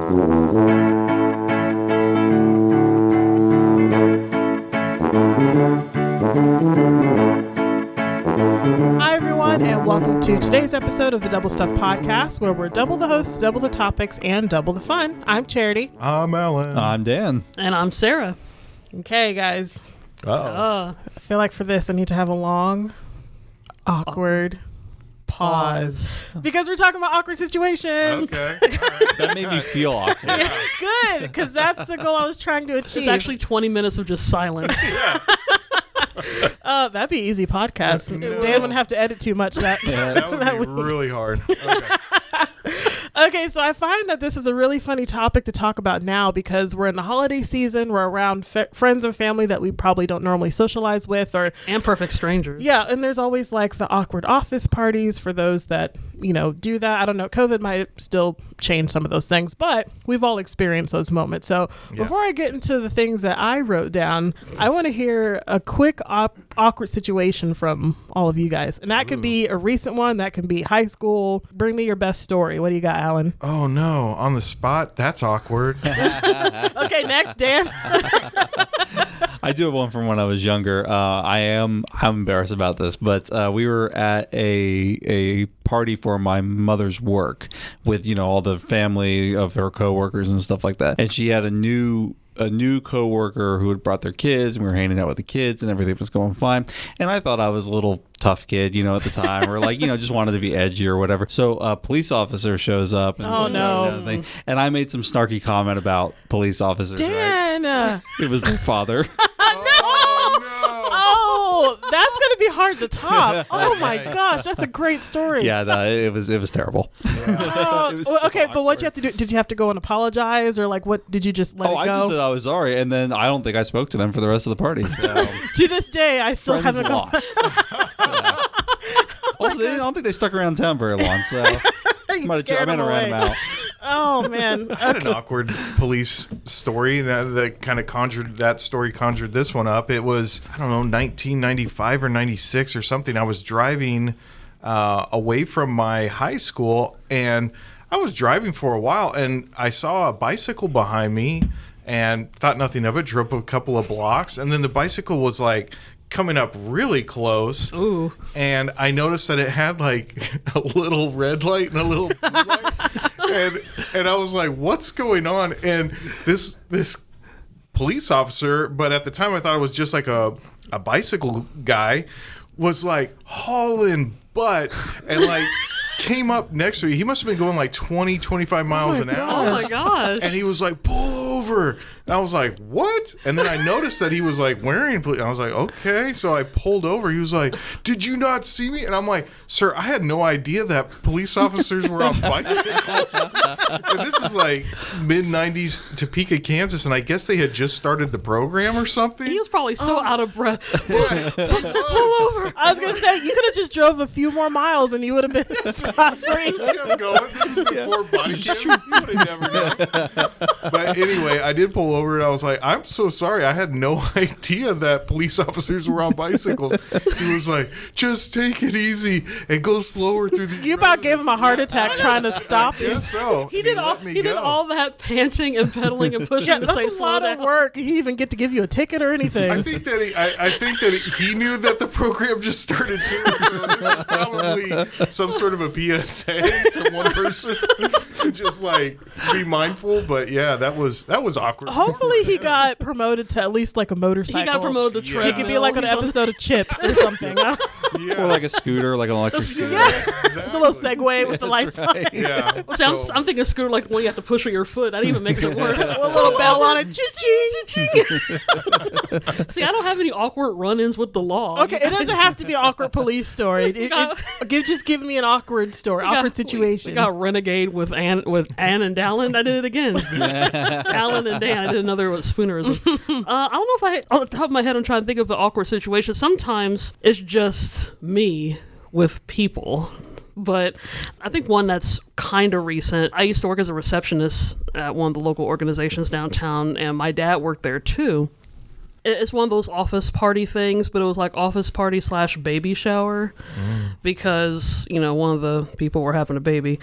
Hi, everyone, and welcome to today's episode of the Double Stuff Podcast, where we're double the hosts, double the topics, and double the fun. I'm Charity. I'm Alan. I'm Dan. And I'm Sarah. Okay, guys. Uh-oh. I feel like for this, I need to have a long, awkward pause. Because we're talking about awkward situations. Okay. All right. That made me feel awkward. Good, because that's the goal I was trying to achieve. It's actually 20 minutes of just silence. That'd be easy podcast. No. Dan wouldn't have to edit too much. That would be really hard. Okay. Okay, so I find that this is a really funny topic to talk about now because we're in the holiday season. We're around friends and family that we probably don't normally socialize with, And perfect strangers. yeah, and there's always like the awkward office parties for those that, do that. I don't know. COVID might still change some of those things, but we've all experienced those moments. So before I get into the things that I wrote down, I want to hear a quick awkward situation from all of you guys. And that can be a recent one. That can be high school. Bring me your best story. What do you got, Alan? Oh, no. On the spot? That's awkward. Okay, next, Dan. I do have one from when I was younger. I'm embarrassed about this, but we were at a party for my mother's work with all the family of her coworkers and stuff like that, and she had a new coworker who had brought their kids, and we were hanging out with the kids, and everything was going fine. And I thought I was a little tough kid, at the time, or like, just wanted to be edgy or whatever. So a police officer shows up, and and I made some snarky comment about police officers. Dan. Right? It was their father. Oh, that's gonna be hard to top. Oh my gosh, that's a great story. Yeah, no, it was terrible. Oh, It was well, so okay, but what'd you have to do? Did you have to go and apologize, or like what? Did you just let it go? I just said I was sorry, and then I don't think I spoke to them for the rest of the party. So. To this day, I still Friends haven't gone. lost. Yeah. Also, I don't think they stuck around town very long, so I might have ran them out. Oh man, I had an awkward police story that kind of conjured this one up. It was, 1995 or 96 or something. I was driving away from my high school, and I was driving for a while, and I saw a bicycle behind me and thought nothing of it, drove a couple of blocks, and then the bicycle was like coming up really close. Ooh. And I noticed that it had like a little red light and a little blue light. And I was like, what's going on? And this police officer, but at the time I thought it was just like a bicycle guy, was like hauling butt and like came up next to me. He must have been going like 20, 25 miles an hour. Oh my gosh. And he was like, pull over. And I was like, what? And then I noticed that he was like wearing, I was like, okay. So I pulled over. He was like, did you not see me? And I'm like, sir, I had no idea that police officers were on bicycles. And this is like mid-90s Topeka, Kansas. And I guess they had just started the program or something. He was probably so out of breath. Pull over. I was gonna say you could have just drove a few more miles and you would have been spot free. Just kept going. This is before body cam. You would have never known. But anyway, I did pull over and I was like, I'm so sorry. I had no idea that police officers were on bicycles. He was like, just take it easy and go slower through the. You about gave him a heart attack trying to stop you. Yes, so He did all that panting and pedaling and pushing Yeah, to that's say a slow lot down. of work. He even get to give you a ticket or anything. I think that he knew that the program just started too. So this is probably some sort of a PSA to one person to just like be mindful. But yeah, that was awkward. Hopefully he got promoted to at least like a motorcycle. He got promoted to Yeah. treadmill. He could be like an episode of Chips or something. Yeah. Or like a scooter, like an electric scooter. Exactly. The little Segway with the lights on. Yeah. See, I'm thinking scooter like the one you have to push with your foot. That even makes it worse. A little bell on it. Ching. See, I don't have any awkward run-ins with the law. Okay, it doesn't have to be an awkward police story. Just give me an awkward story, awkward situation. We got Renegade with Ann and Dallin. I did it again. Alan and Dan. I did another with Spoonerism. I don't know if on the top of my head I'm trying to think of an awkward situation. Sometimes it's just me with people. But I think one that's kind of recent. I used to work as a receptionist at one of the local organizations downtown, and my dad worked there too. it's one of those office party things, but it was like office party / baby shower because, one of the people were having a baby.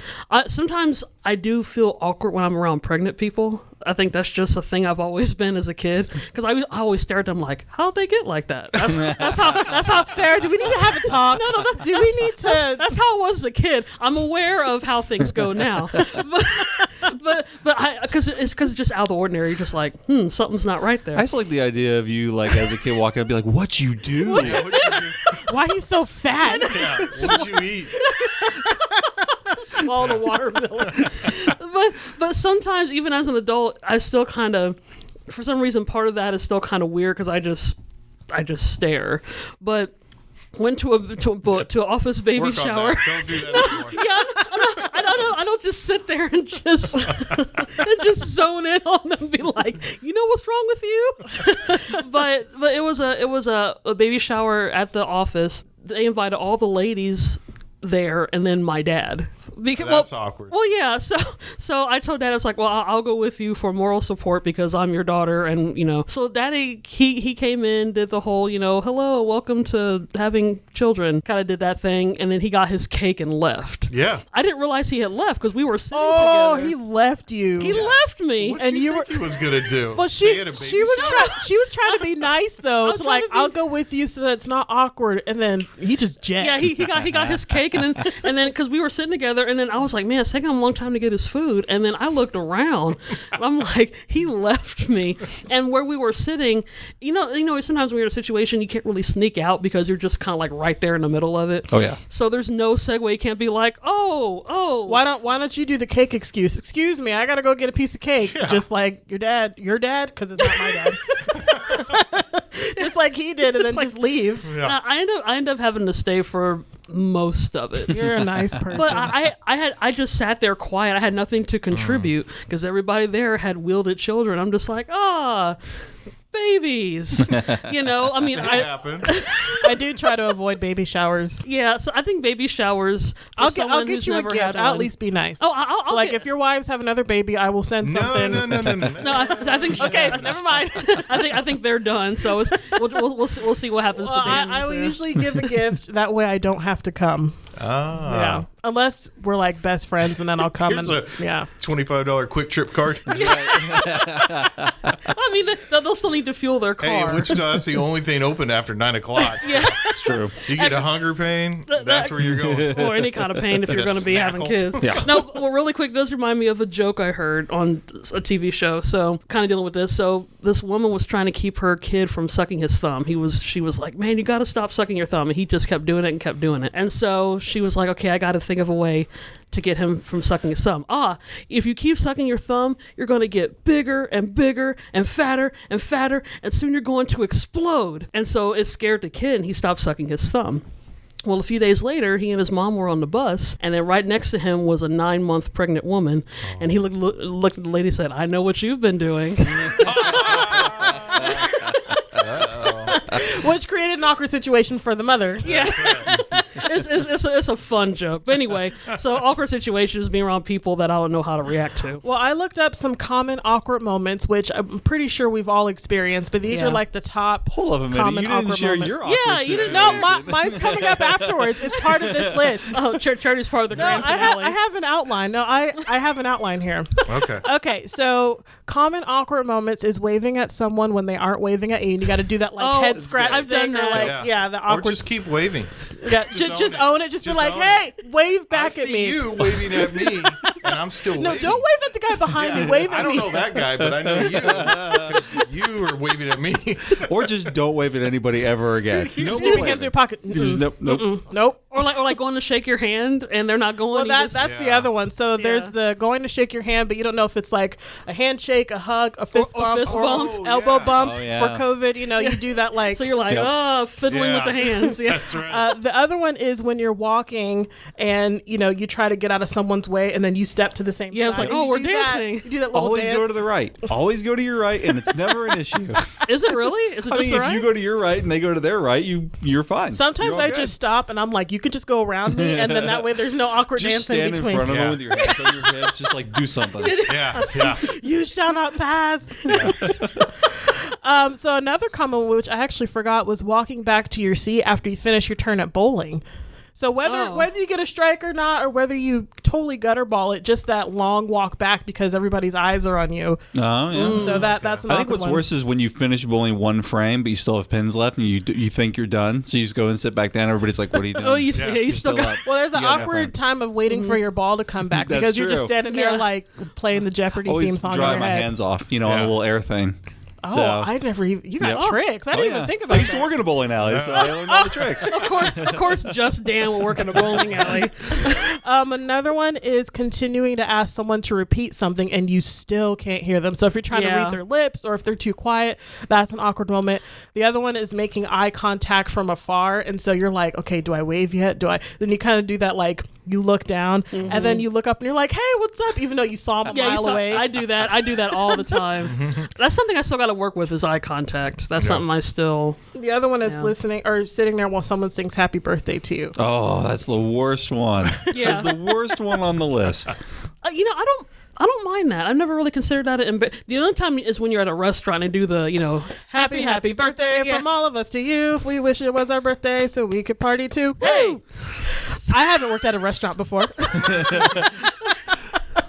Sometimes I do feel awkward when I'm around pregnant people. I think that's just a thing I've always been as a kid because I always stare at them like, how'd they get like that? That's how Sarah, do we need to have a talk? No, do we need to? That's how I was as a kid. I'm aware of how things go now, but because it's just out of the ordinary. You're just like, something's not right there. I just like the idea of you, like, as a kid walking up, be like, "What you do?" Why he's so fat? Yeah. What'd you eat? Swallow the watermelon. but sometimes, even as an adult, I still kind of, for some reason, part of that is still kind of weird because I just stare. But went to an office baby Work on shower. that. Don't do that anymore. I don't just sit there and just zone in on them and be like, what's wrong with you? but it was a baby shower at the office. They invited all the ladies there and then my dad. Because, That's awkward. Well, yeah. So I told Dad, I was like, well, I'll go with you for moral support because I'm your daughter, and So Daddy, he came in, did the whole, hello, welcome to having children, kind of did that thing, and then he got his cake and left. Yeah. I didn't realize he had left because we were sitting Oh, together. he left you. He left me. What And do you think he was gonna do? Well, Stay at a she baby was shower? she was trying to be nice though, was to trying like to be- I'll go with you so that it's not awkward, and then he just jacked. Yeah, he got his cake and then because we were sitting together and then I was like, man, it's taking him a long time to get his food, and then I looked around and I'm like, he left me. And where we were sitting, sometimes when you're in a situation you can't really sneak out because you're just kind of like right there in the middle of it. Oh yeah. So there's no segue. You can't be like, oh. Why don't you do the cake excuse? Excuse me, I gotta go get a piece of cake. Just like your dad, because it's not my dad. Just like he did, and then just leave. Yeah. I end up having to stay for most of it. You're a nice person. But I just sat there quiet. I had nothing to contribute because everybody there had wielded children. I'm just like, babies. I mean, It I happened. I do try to avoid baby showers. yeah. So I think baby showers. For I'll someone get who's you a never gift. had I'll at one- least be nice. Oh, I'll So like get- if your wives have another baby, I will send something. No. No, I think. Okay, so never mind. I think they're done. So we'll see what happens Well, to Dan. I will so. usually give a gift. That way I don't have to come. Yeah. Unless we're like best friends, and then I'll come. Here's and a yeah. $25 quick trip card. I mean, they'll still need to fuel their car. Hey, in Wichita, that's the only thing open after 9 o'clock. yeah. It's true. You get a hunger pain, that's where you're going. Or any kind of pain if you're going to be having Snackle. kids. Yeah. No, well, really quick, it does remind me of a joke I heard on a TV show. So, kind of dealing with this. So, this woman was trying to keep her kid from sucking his thumb. She was like, man, you got to stop sucking your thumb. And he just kept doing it and kept doing it. And so, she was like, okay, I got to think of a way to get him from sucking his thumb. If you keep sucking your thumb, you're going to get bigger and bigger and fatter, and soon you're going to explode. And so it scared the kid, and he stopped sucking his thumb. Well, a few days later, he and his mom were on the bus, and then right next to him was a 9-month pregnant woman, and he looked at the lady and said, I know what you've been doing. Which created an awkward situation for the mother. Yeah. It's a fun joke. But anyway, so awkward situations being around people that I don't know how to react to. Well, I looked up some common awkward moments, which I'm pretty sure we've all experienced, but these Yeah. are like the top Hold on a minute. common You didn't awkward share moments. your awkward Yeah, you didn't- No, situation. mine's coming up afterwards. It's part of this list. Oh, Charity's part of the No, grand I finale. have an outline. No, I have an outline here. Okay. Okay, so common awkward moments is waving at someone when they aren't waving at you, and you got to do that like Oh, head that's scratch good. I've thing, done or that. like the Or awkward. just keep waving. Yeah, just just own own it. it. Just be Just like, own hey, wave back I at see me. you waving at me, and I'm still No, waving. don't wave at the guy behind me. Wave at I don't me. know that guy, but I know you. 'Cause you are waving at me. Or just don't wave at anybody ever again. You No Just No do more your hands in waving. your pocket. You just nope. Nope. or like going to shake your hand and they're not going. Well, you just- that's the Yeah. other one. So there's the going to shake your hand, but you don't know if it's like a handshake, a hug, a fist or bump, fist bump. Oh, elbow yeah. bump Oh, yeah. for COVID. You do that like. so you're like, Yep. fiddling with the hands. Yeah. That's right. The other one is when you're walking and you try to get out of someone's way and then you step to the same Yeah, it's side. like, and oh, you we're do that- dancing. you do that little Always dance. go to the right. Always go to your right, and it's never an issue. Is it really? Is it I just mean, the if right? you go to your right and they go to their right, you're fine. Sometimes You're all I good. just stop and I'm like, you could just go around me, and then that way there's no awkward just dance in stand in between. front of Yeah. them with your hands on your hips, just like do something. Yeah. You shall not pass. So another common one, which I actually forgot, was walking back to your seat after you finish your turn at bowling. So whether you get a strike or not, or whether you totally gutter ball it, just that long walk back because everybody's eyes are on you. Oh, yeah. So that's an I think awkward what's one. worse is when you finish bowling one frame, but you still have pins left, and you think you're done, so you just go and sit back down. Everybody's like, "What are you doing?" Oh, you Yeah. you still got. up. Well, there's an You gotta have awkward time of waiting for your ball to come back That's because you're just true. standing there Yeah. like playing the Jeopardy theme Always song in dry your my head. hands off, on a Yeah. little air thing. Oh, So- I'd never even. You got Yep. tricks. I didn't even think I about used to that. work in a bowling alley, so I learned all the tricks. Of course, just Dan will work in a bowling alley. Another one is continuing to ask someone to repeat something and you still can't hear them. So if you're trying to Yeah. read their lips or if they're too quiet, that's an awkward moment. The other one is making eye contact from afar. And so you're like, okay, do I wave yet? Then you kind of do that, like you look down and then you look up and you're like, hey, what's up? Even though you saw them a mile away. I do that. I do that all the time. That's something I still got to work with is eye contact. That's Yeah. something I still. The other one is Yeah. listening or sitting there while someone sings happy birthday to you. Oh, that's the worst one. Yeah. That's the worst one on the list. I don't mind that. I've never really considered that. The only time is when you're at a restaurant and do the, Happy birthday Yeah. from all of us to you. We wish it was our birthday so we could party too. Hey! Woo! I haven't worked at a restaurant before.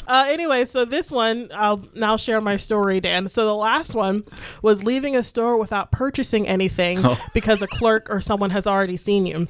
Anyway, so this one, I'll now share my story, Dan. So the last one was leaving a store without purchasing anything because a clerk or someone has already seen you.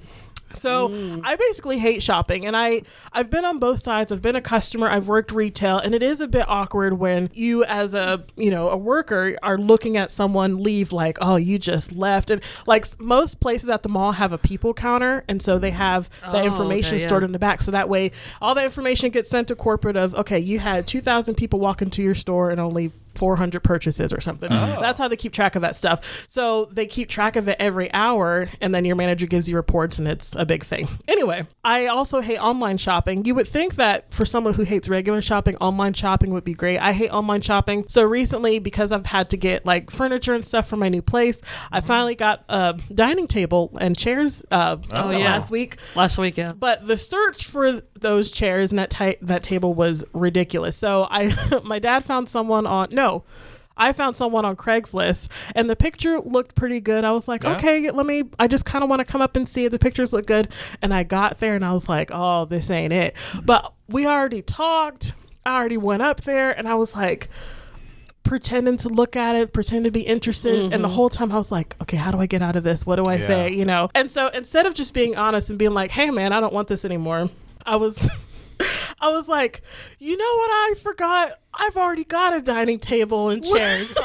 So I basically hate shopping, and I've been on both sides. I've been a customer, I've worked retail, and it is a bit awkward when you as a worker are looking at someone leave like, oh, you just left. And like most places at the mall have a people counter, and so they have that information stored in the back. So that way all the information gets sent to corporate of, okay, you had 2,000 people walk into your store and only 400 purchases or something. That's how they keep track of that stuff. So they keep track of it every hour, and then your manager gives you reports, and it's a big thing. Anyway, I also hate online shopping. You would think that for someone who hates regular shopping, online shopping would be great. I hate online shopping. So recently, because I've had to get like furniture and stuff for my new place, I finally got a dining table and chairs last week. Last week, yeah. But the search for those chairs and that table was ridiculous. So my dad found someone I found someone on Craigslist, and the picture looked pretty good. I was like, okay, I just kind of want to come up and see if the pictures look good. And I got there and I was like, oh, this ain't it. But we already talked. I already went up there and I was like, pretending to look at it, pretend to be interested. And the whole time I was like, okay, how do I get out of this? What do I say? And so instead of just being honest and being like, hey man, I don't want this anymore, I was like, you know what I forgot? I've already got a dining table and chairs.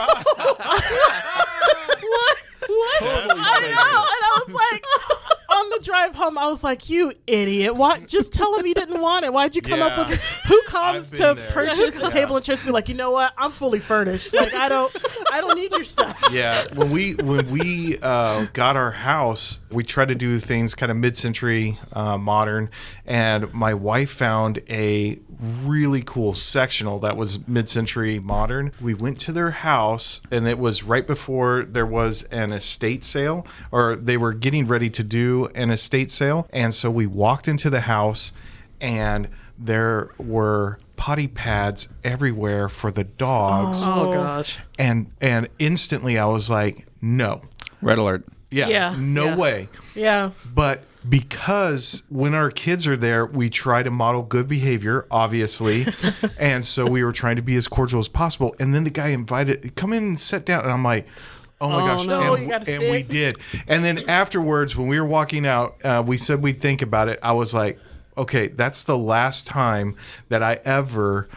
What? I know. And I was like, on the drive home, I was like, you idiot. Why? Just tell him you didn't want it. Why'd you come up with it? Who comes I've to been there. purchase a table and chairs and be like, you know what? I'm fully furnished. Like, I don't need your stuff. Yeah, when we got our house, we tried to do things kind of mid-century modern, and my wife found a really cool sectional that was mid-century modern. We went to their house, and it was right before there was an estate sale, or they were getting ready to do an estate sale, and so we walked into the house, and there were potty pads everywhere for the dogs. Oh gosh. And instantly I was like, no. Red alert. Yeah, No yeah. way. Yeah. But because when our kids are there, we try to model good behavior, obviously. And so we were trying to be as cordial as possible. And then the guy invited, come in and sit down. And I'm like, oh my gosh. no. You gotta And sit. we did. And then afterwards, when we were walking out, we said we'd think about it. I was like, okay, that's the last time that I ever...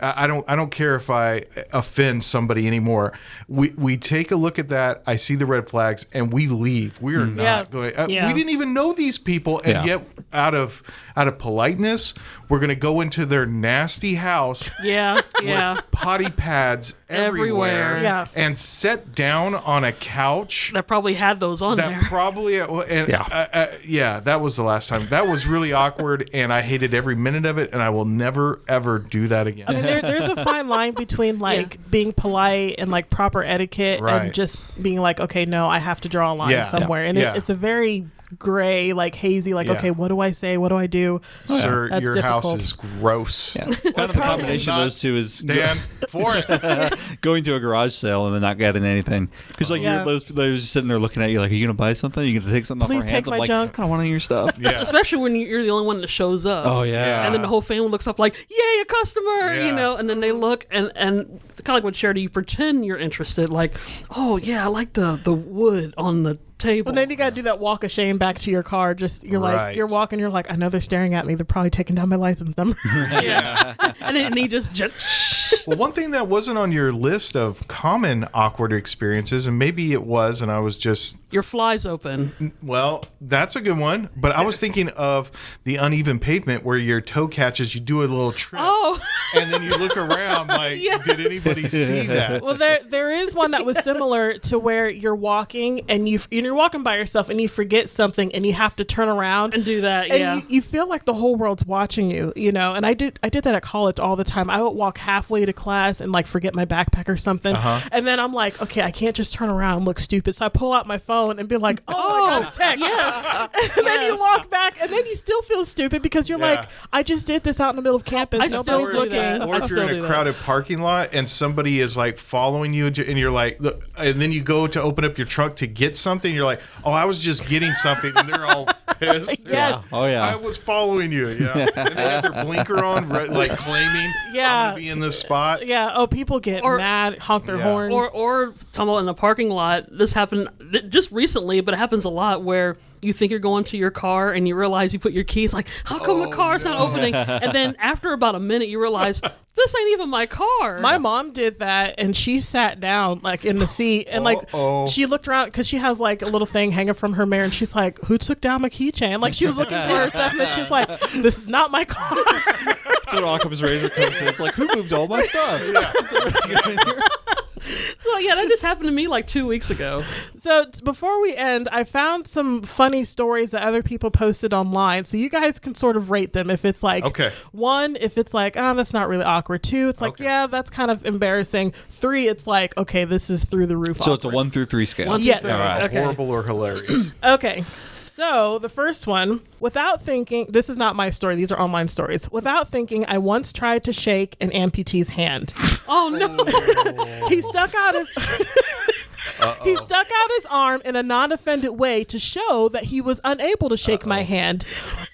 I don't care if I offend somebody anymore. We take a look at that. I see the red flags, and we leave. We are not going. Yeah. We didn't even know these people, and yet out of politeness, we're going to go into their nasty house Yeah, yeah. with potty pads everywhere, Everywhere. Yeah. and sit down on a couch. That probably had those on That there. probably, and that was the last time. That was really awkward, and I hated every minute of it, and I will never ever do that again. I mean, there's a fine line between like being polite and like proper etiquette Right. and just being like, okay, no, I have to draw a line Yeah. somewhere. And Yeah. it's a very gray, like hazy, like, Yeah. okay, what do I say? What do I do? Sir, That's your house difficult. is gross. Yeah. Kind of the combination of those two is Stand for it. going to a garage sale and then not getting anything. Because like Yeah. they're just sitting there looking at you like, are you gonna buy something? Are you gonna take something Please off our take hands? I'm my like, junk. I don't want any of your stuff. Yeah. Especially when you're the only one that shows up. Oh yeah. And then the whole family looks up like, yay, a customer, Yeah. you know, and then they look and it's kind of like what Charity, you pretend you're interested, like, oh yeah, I like the wood on the table. And then you gotta do that walk of shame back to your car. Just you're like Right. you're walking. You're like, I know they're staring at me. They're probably taking down my license number. yeah. and then he just Well, one thing that wasn't on your list of common awkward experiences, and maybe it was, and I was just, your fly's open. well, that's a good one. But I was thinking of the uneven pavement where your toe catches, you do a little trip, Oh, and then you look around like, Yes. did anybody see that? Well, there is one that was similar to where you're walking and you're walking by yourself and you forget something and you have to turn around and do that, and yeah. you feel like the whole world's watching you, you know. And I did that at college all the time. I would walk halfway to class and like forget my backpack or something, and then I'm like, okay, I can't just turn around and look stupid, so I pull out my phone and be like, oh, I got a text. And then you walk back and then you still feel stupid because you're Yeah. like, I just did this out in the middle of campus. I Nobody's still do looking. that. Or I if still you're in do a that. crowded parking lot and somebody is like following you and you're like, look, and then you go to open up your trunk to get something, you're like, oh, I was just getting something, and they're all pissed. Yes. Oh yeah. I was following you, yeah. And they have their blinker on, like claiming, Yeah. I'm gonna be in this spot. Yeah. Oh, people get Or- mad, honk their Yeah. horn. Or tumble in a parking lot. This happened just recently, but it happens a lot where you think you're going to your car and you realize you put your keys like, how come the car's not opening? And then after about a minute, you realize this ain't even my car. My mom did that, and she sat down like in the seat, and like Uh-oh. she looked around because she has like a little thing hanging from her mirror, and she's like, "Who took down my keychain?" Like she was looking for her stuff, and she's like, "This is not my car." That's when Occam's razor comes in. It's like, who moved all my stuff? So yeah, that just happened to me like 2 weeks ago. So before we end, I found some funny stories that other people posted online, so you guys can sort of rate them. If it's like Okay. 1, if it's like, oh, that's not really awkward. 2, it's like, Okay. yeah, that's kind of embarrassing. 3, it's like, okay, this is through the roof. So it's a awkward. 1 through 3 scale. 1 through Yes. 3. All right. Okay. Horrible or hilarious. Okay. So the first one, without thinking, this is not my story. These are online stories. Without thinking, I once tried to shake an amputee's hand. Oh no. He stuck out his he stuck out his arm in a non-offended way to show that he was unable to shake my hand.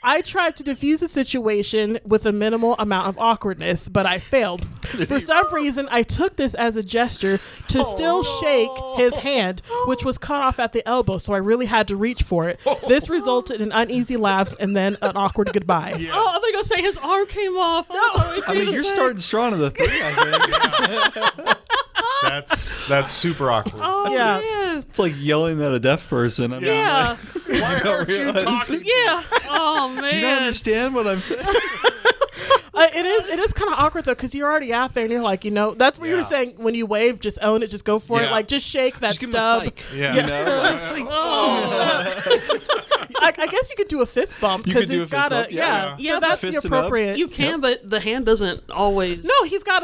I tried to diffuse the situation with a minimal amount of awkwardness, but I failed. For some reason, I took this as a gesture to still shake his hand, which was cut off at the elbow, so I really had to reach for it. This resulted in uneasy laughs and then an awkward goodbye. Oh, I think I'll say his arm came off. I mean, you're starting strong to the 3, I think. That's super awkward. Oh Yeah. man. It's like yelling at a deaf person. I mean, Yeah. Why aren't you realize- talking? Yeah. Oh man. Do you not understand what I'm saying? It is kind of awkward though, because you're already out there and you're like, you know, that's what you were Yeah. saying when you wave, just own it, just go for it, Yeah. like just shake that Just give him a stub. psych. Yeah. You know? Like, I guess you could do a fist bump You because could do a he's fist got bump, a yeah. Yeah, So that's the fisting up. appropriate. You can, but the hand doesn't always. No, he's got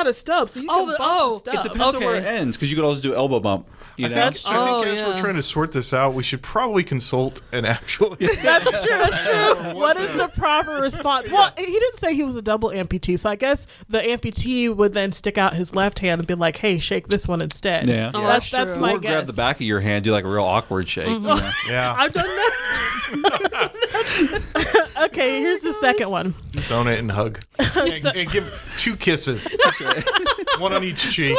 a stub, so you can bump the it stub. depends on where it Okay. ends, because you could also do elbow bump. You know? I think Oh, as we're yeah. trying to sort this out, we should probably consult an actual. That's true. That's true. What is the proper response? Well, he didn't say he was a double amputee, so I guess the amputee would then stick out his left hand and be like, "Hey, shake this one instead." Yeah. Oh, that's that's true. my Or guess. grab the back of your hand, do like a real awkward shake. You know? Yeah. I've done that. Okay, here's the second one. Just own it and hug. And give 2 kisses. One on each cheek.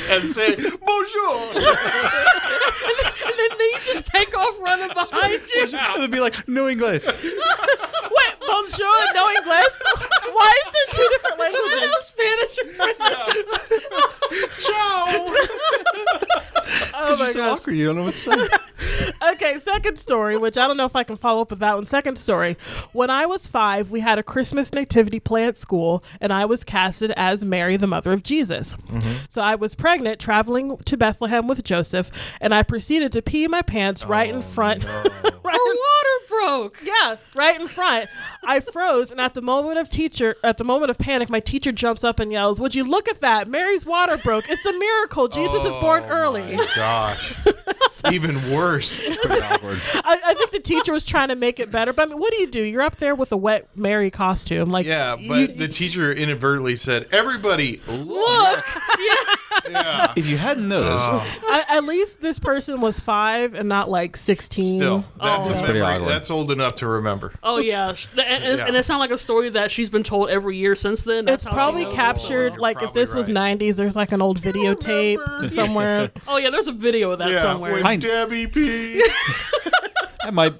And say, bonjour. And then you just take off running behind you. It would be like, no English. Wait, bonjour, no English. Why is there 2 different I know languages? Spanish or French. Ciao. Oh my You're so gosh. awkward. You don't know what to say. Okay, second story, which I don't know if I can follow up with that one. Second story. When I was 5, we had a Christmas nativity play at school, and I was casted as Mary, the mother of Jesus. So I was pregnant, traveling to Bethlehem with Joseph, and I proceeded to pee my pants right in front. Her water broke. Yeah, right in front. I froze, and at the moment of panic, my teacher jumps up and yells, "Would you look at that? Mary's water broke. It's a miracle. Jesus is born early." My gosh. Even worse. Pretty awkward. I think the teacher was trying to make it better. But I mean, what do? You're up there with a wet Mary costume. Like, Yeah, but the teacher inadvertently said, "Everybody, look!" Yeah. If you hadn't noticed, at least this person was 5 and not like 16. Still, that's That's a pretty memory. awkward. That's old enough to remember. Oh yeah, and it sounds like a story that she's been told every year since then. That's It's how she probably knows. captured, You're like, if probably this was right. 90s, there's like an old videotape remember. somewhere. Oh yeah, there's a video of that Yeah, somewhere. when I- Debbie P.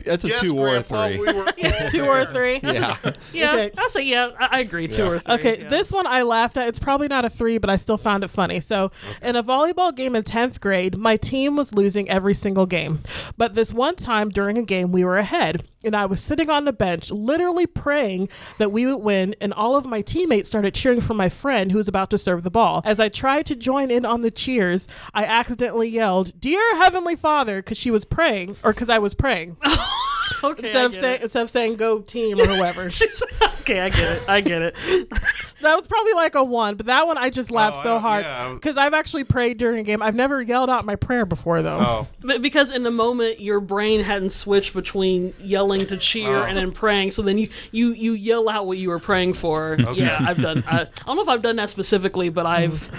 that's a Yes, 2 or a Grandpa, 3. we were 2 or 3. Yeah. Yeah, Okay. I'll say yeah. I agree. 2 or 3. Okay, yeah. this one I laughed at. It's probably not a 3, but I still found it funny. So, in a volleyball game in 10th grade, my team was losing every single game. But this one time during a game, we were ahead. And I was sitting on the bench, literally praying that we would win. And all of my teammates started cheering for my friend who was about to serve the ball. As I tried to join in on the cheers, I accidentally yelled, "Dear Heavenly Father," because she was praying, or because I was praying. Okay, Instead of saying "Go team" or whoever. Okay, I get it. That was probably like a 1, but that one I just laughed Oh, so hard yeah. because I've actually prayed during a game. I've never yelled out my prayer before though. Oh, But because in the moment your brain hadn't switched between yelling to cheer and then praying, so then you yell out what you were praying for. Yeah, I've done. I don't know if I've done that specifically, but I've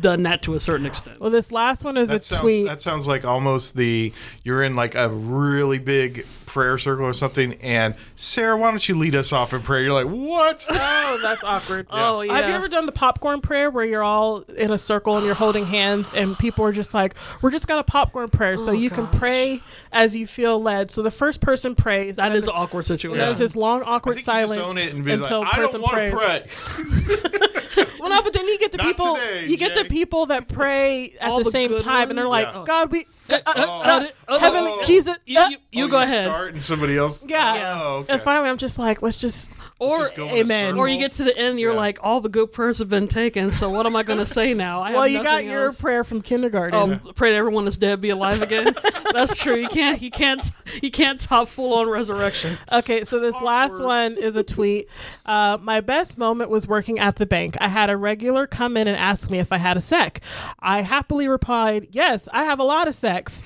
done that to a certain extent. Well, this last one is a tweet. that sounds like almost you're in like a really big prayer circle or something, and Sarah, why don't you lead us off in prayer? You're like, what? Oh, that's awkward. Oh yeah. Have you ever done the popcorn prayer where you're all in a circle and you're holding hands and people are just like, we're just gonna popcorn prayer so you can pray as you feel led. So the first person prays. That and is then an awkward situation. there's this long awkward I think you just silence own it and be until like, I person don't want to prays. pray. Well, no, but then you get the Not people. today, you get the Jay. people that pray at All the the same good time, and they're ones? like, Yeah. "God, we, oh, Heavenly oh. Jesus." You go ahead. Start and somebody else. Yeah. Oh, okay. And finally, I'm just like, let's just. Or just go in a amen. circle. or you get to the end, you're Yeah. like, all the good prayers have been taken. So what am I going to say now? I Well, have you got nothing your else. prayer from kindergarten. Pray that everyone that's dead be alive again. That's true. You can't top full on resurrection. Okay, so this last one is a tweet. My best moment was working at the bank. I had a regular come in and ask me if I had a sec. I happily replied, "Yes, I have a lot of sex."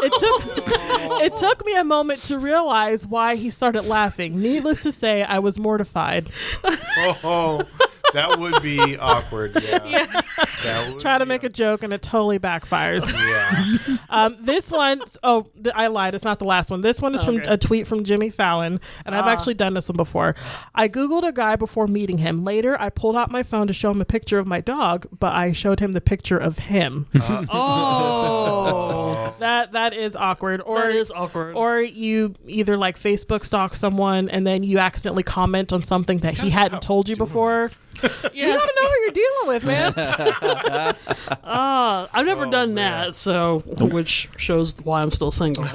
It took me a moment to realize why he started laughing. Needless to say, I was mortified. Oh, that would be awkward. Yeah. That would Try to be make a joke and it totally backfires. Yeah. This one, I lied. It's not the last one. This one is from Okay. a tweet from Jimmy Fallon, and I've actually done this one before. I Googled a guy before meeting him. Later, I pulled out my phone to show him a picture of my dog, but I showed him the picture of him. Oh, That is awkward. Or that is awkward. Or you either like Facebook stalk someone and then you accidentally comment on something that he hadn't stop told you before. You gotta know who you're dealing with, man. I've never done man. that, so which shows why I'm still single.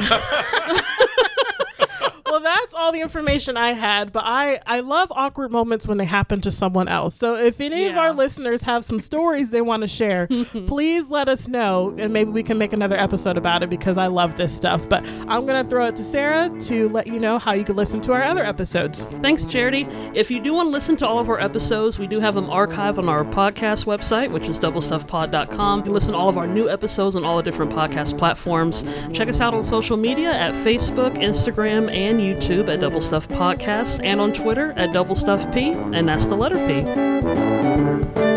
Well, that's all the information I had, but I love awkward moments when they happen to someone else. So if any of Yeah. our listeners have some stories they want to share, please let us know, and maybe we can make another episode about it because I love this stuff. But I'm going to throw it to Sarah to let you know how you can listen to our other episodes. Thanks, Charity. If you do want to listen to all of our episodes, we do have them archived on our podcast website, which is doublestuffpod.com. You can listen to all of our new episodes on all the different podcast platforms. Check us out on social media at Facebook, Instagram, and YouTube at Double Stuff Podcast, and on Twitter at Double Stuff P, and that's the letter P.